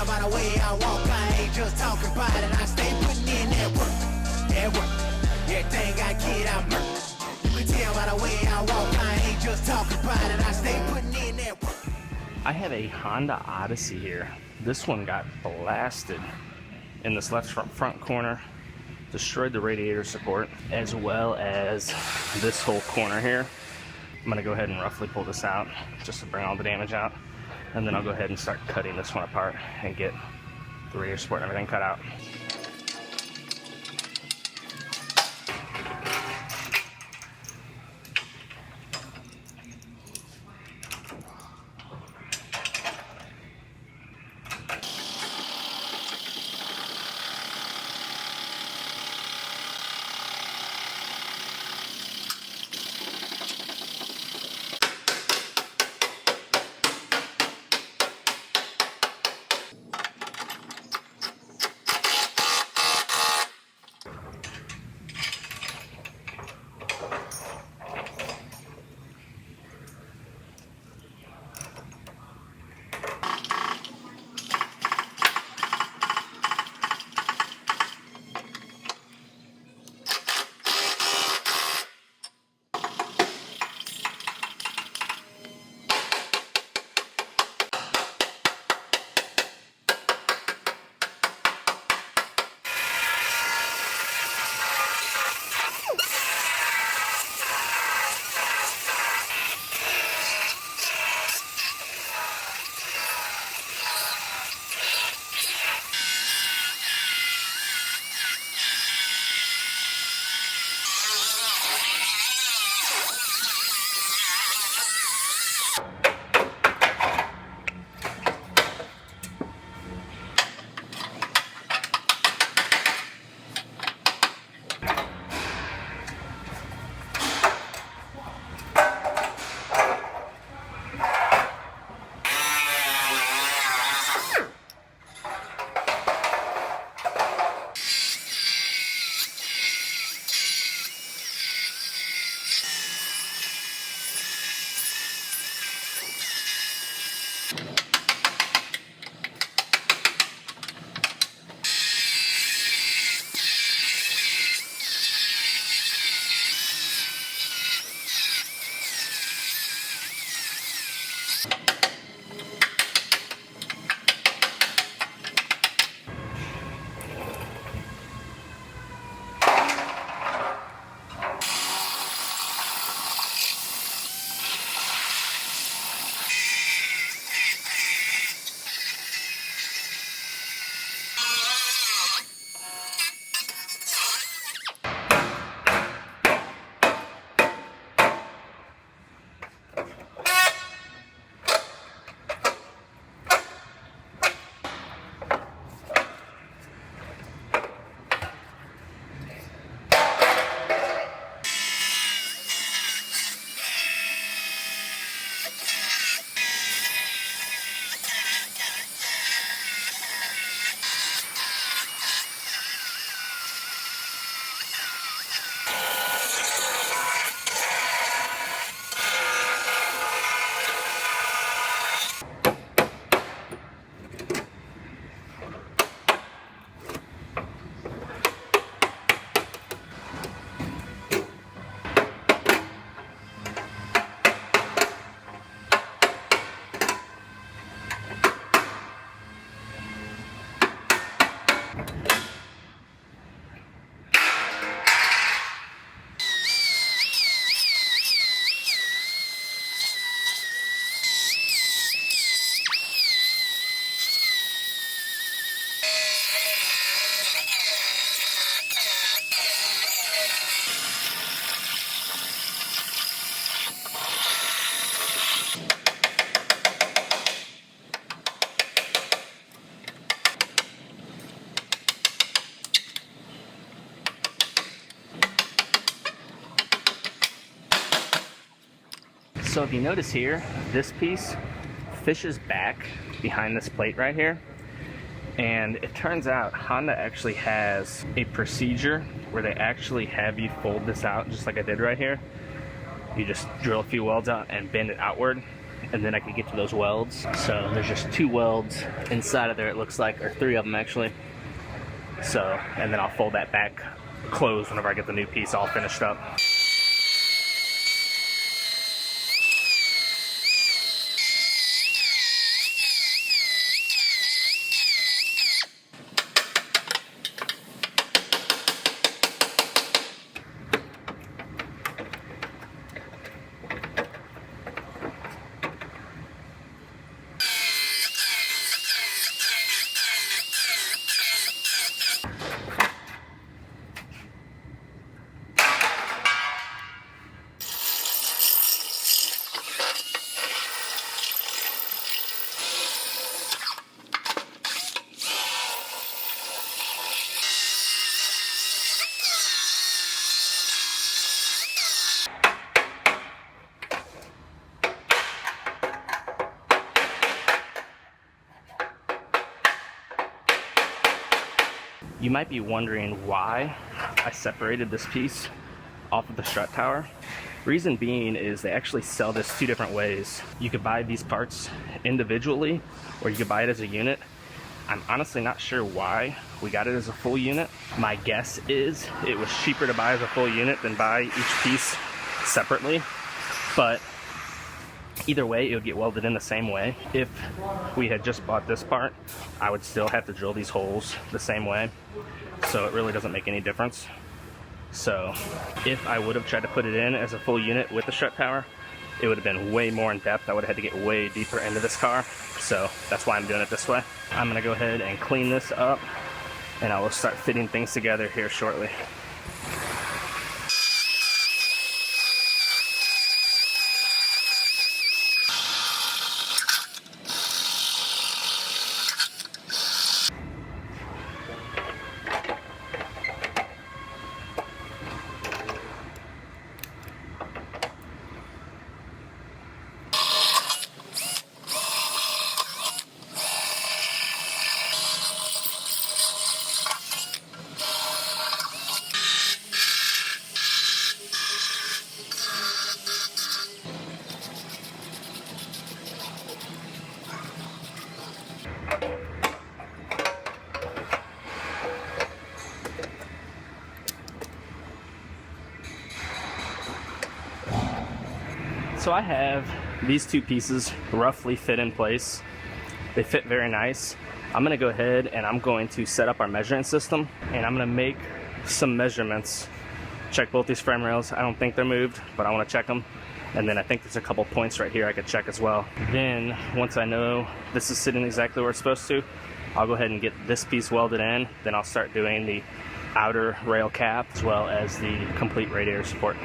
tell by the way I walk, I ain't just talking about it. I stay putting in that work, that work. Everything I get, I murk. You can tell by the way I walk, I ain't just talking about it. I stay putting in that work. I have a Honda Odyssey here. This one got blasted in this left front corner, destroyed the radiator support, as well as this whole corner here. I'm gonna go ahead and roughly pull this out just to bring all the damage out, and then I'll go ahead and start cutting this one apart and get the radiator support and everything cut out. So if you notice here, this piece fishes back behind this plate right here. And it turns out Honda actually has a procedure where they actually have you fold this out just like I did right here. You just drill a few welds out and bend it outward. and then I could get to those welds. So there's just 2 welds inside of there, it looks like, or 3 of them actually. So, and then I'll fold that back closed whenever I get the new piece all finished up. You might be wondering why I separated this piece off of the strut tower. Reason being is they actually sell this 2 different ways. You could buy these parts individually, or you could buy it as a unit. I'm honestly not sure why we got it as a full unit. My guess is it was cheaper to buy as a full unit than buy each piece separately, but either way, it would get welded in the same way. If we had just bought this part, I would still have to drill these holes the same way, so it really doesn't make any difference. So if I would have tried to put it in as a full unit with the strut tower, it would have been way more in depth. I would have had to get way deeper into this car, so that's why I'm doing it this way. I'm gonna go ahead and clean this up, and I will start fitting things together here shortly. So I have these 2 pieces roughly fit in place. They fit very nice. I'm gonna go ahead and I'm going to set up our measuring system, and I'm gonna make some measurements. Check both these frame rails. I don't think they're moved, but I wanna check them. And then I think there's a couple points right here I could check as well. Then once I know this is sitting exactly where it's supposed to, I'll go ahead and get this piece welded in. Then I'll start doing the outer rail cap as well as the complete radiator support.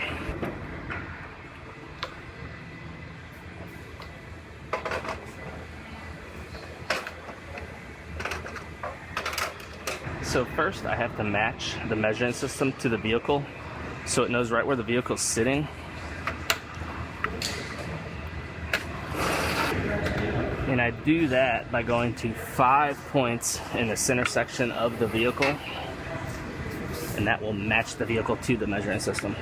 So first I have to match the measuring system to the vehicle so it knows right where the vehicle's sitting. And I do that by going to 5 points in the center section of the vehicle, and that will match the vehicle to the measuring system.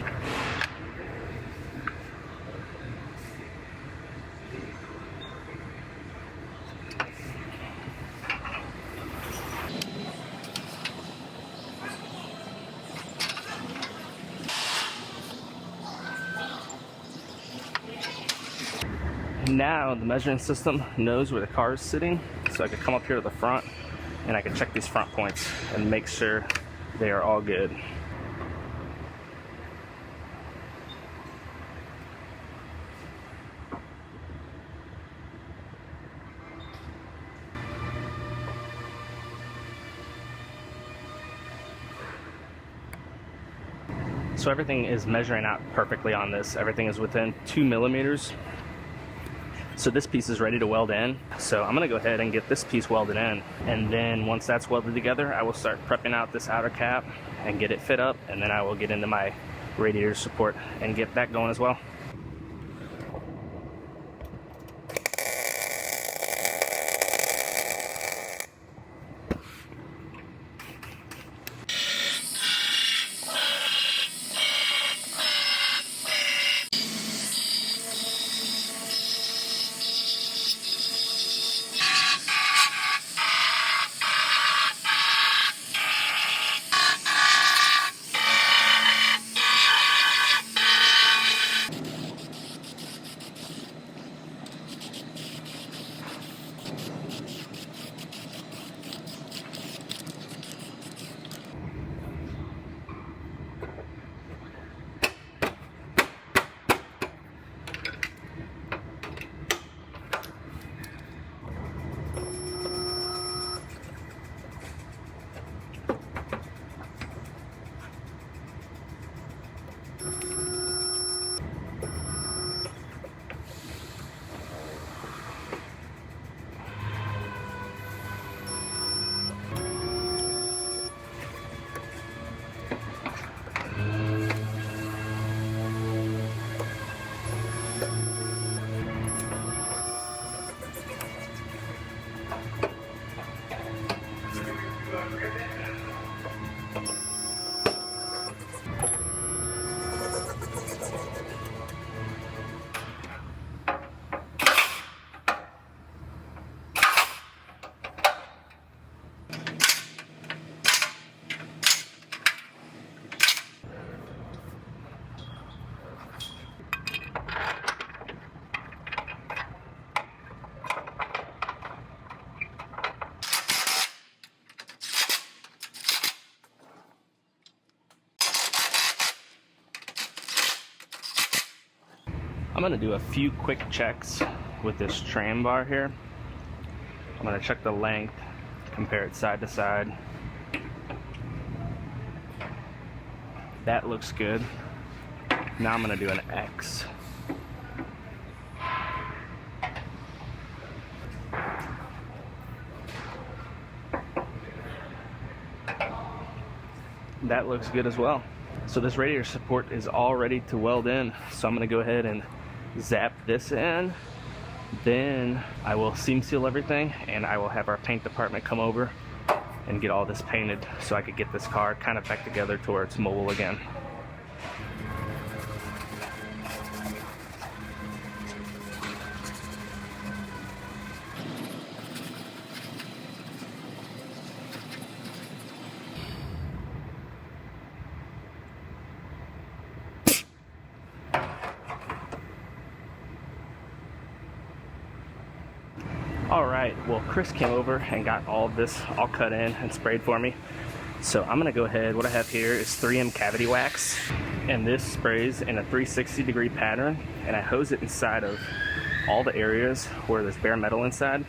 Now the measuring system knows where the car is sitting, so I can come up here to the front and I can check these front points and make sure they are all good. So everything is measuring out perfectly on this. Everything is within 2 millimeters. So this piece is ready to weld in. So I'm gonna go ahead and get this piece welded in. And then once that's welded together, I will start prepping out this outer cap and get it fit up. And then I will get into my radiator support and get that going as well. I'm gonna do a few quick checks with this tram bar here. I'm gonna check the length, compare it side to side. That looks good. Now I'm gonna do an X. That looks good as well. So this radiator support is all ready to weld in. So I'm gonna go ahead and zap this in. Then I will seam seal everything, and I will have our paint department come over and get all this painted so I could get this car kind of back together to where it's mobile again. Alright, well Chris came over and got all this all cut in and sprayed for me. So I'm gonna go ahead, what I have here is 3M cavity wax, and this sprays in a 360-degree pattern, and I hose it inside of all the areas where there's bare metal inside,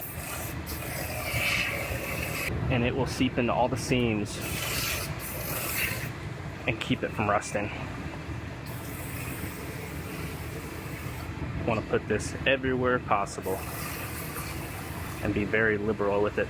and it will seep into all the seams and keep it from rusting. I want to put this everywhere possible and be very liberal with it.